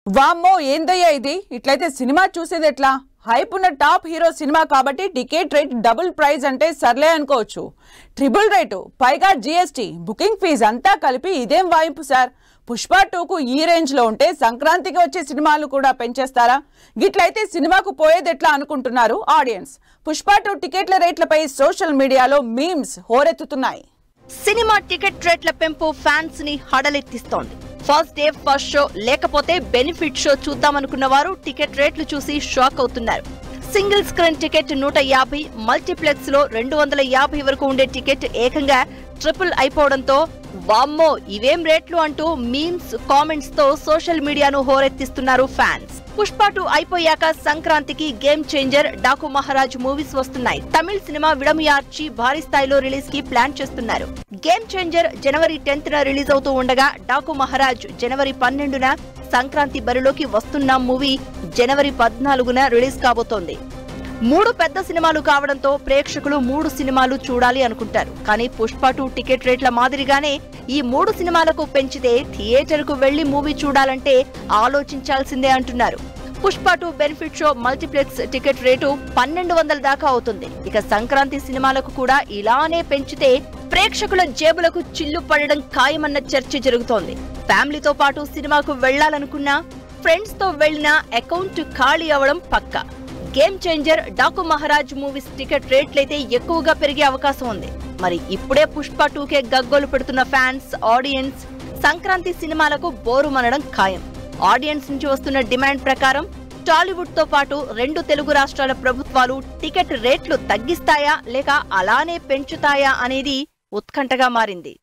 వామ్మో ఏందయ్యా ఇది ఇట్లయితే సినిమా చూసేది ఎట్లా హైప్ ఉన్న టాప్ హీరో సినిమా కాబట్టి టికెట్ రేట్ డబుల్ ప్రైస్ అంటే సర్లే అనుకోవచ్చు ట్రిపుల్ రేటు పైగా జీఎస్టీ బుకింగ్ ఫీజు అంతా కలిపి ఇదేం వాయింపు సార్ పుష్ప 2కు ఈ రేంజ్ లో ఉంటే సంక్రాంతికి వచ్చే సినిమాలు కూడా పెంచేస్తారా గిట్లయితే సినిమాకు పోయేది ఎట్లా అనుకుంటున్నారు ఆడియన్స్ పుష్ప 2 టికెట్ల రేట్లపై సోషల్ మీడియాలో మీమ్స్ హోరెత్తుతున్నాయి సినిమా టికెట్ రేట్ల పెంపు ఫ్యాన్స్ ని హడలెత్తిస్తోంది ఫస్ట్ డే ఫస్ట్ షో లేకపోతే బెనిఫిట్ షో చూద్దామనుకున్న వారు టికెట్ రేట్లు చూసి షాక్ అవుతున్నారు సింగిల్ స్క్రీన్ టికెట్ 150 మల్టీప్లెక్స్ లో 250 వరకు ఉండే టికెట్ ఏకంగా ట్రిపుల్ అయిపోవడంతో వామ్మో ఇవేం రేట్లు అంటూ మీమ్స్ కామెంట్స్ తో సోషల్ మీడియాను హోరెత్తిస్తున్నారు ఫ్యాన్స్ పుష్ప 2 అయిపోయాక సంక్రాంతికి game changer Daaku Maharaj movies వస్తున్నాయి తమిళ సినిమా విడమియార్చి భారీ స్థాయిలో రిలీజ్ కి ప్లాన్ చేస్తున్నారు గేమ్ చేంజర్ జనవరి 10th రిలీజ్ అవుతూ ఉండగా డాకు మహారాజ్ జనవరి 12న సంక్రాంతి బరిలోకి వస్తున్న మూవీ జనవరి 14న రిలీజ్ కాబోతోంది 3 పెద్ద సినిమాలు కావడంతో ప్రేక్షకులు 3 సినిమాలు చూడాలి అనుకుంటారు కానీ పుష్ప 2 టికెట్ రేట్ల మాదిరిగానే ఈ 3 సినిమాలకు పెంచితే థియేటర్ కు వెళ్లి మూవీ చూడాలంటే ఆలోచించాల్సిందే అంటున్నారు Pushpa 2 benefit show multiplex ticket rate 1200 దాకా అవుతుంది ఇక సంక్రాంతి సినిమాలకు కూడా ఇలానే పెంచితే ప్రేక్షకుల జేబులకు చిల్లు పడడం ఖాయమన్న చర్చ జరుగుతోంది ఫ్యామిలీతో పాటు సినిమాకు వెళ్లాలనుకున్నా ఫ్రెండ్స్ తో వెళ్లినా అకౌంట్ ఖాళీ అవడం పక్కా game changer Daaku Maharaj movies ticket రేట్లయితే ఎక్కువగా పెరిగే అవకాశం ఉంది మరి ఇప్పుడే పుష్ప 2కే గగ్గోలు పెడుతున్న ఫ్యాన్స్ ఆడియన్స్ సంక్రాంతి సినిమాలకు బోరు మనడం ఖాయం ఆడియన్స్ నుంచి వస్తున్న డిమాండ్ ప్రకారం టాలీవుడ్ తో పాటు 2 తెలుగు రాష్ట్రాల ప్రభుత్వాలు టికెట్ రేట్లు తగ్గిస్తాయా లేక అలానే పెంచుతాయా అనేది ఉత్కంఠగా మారింది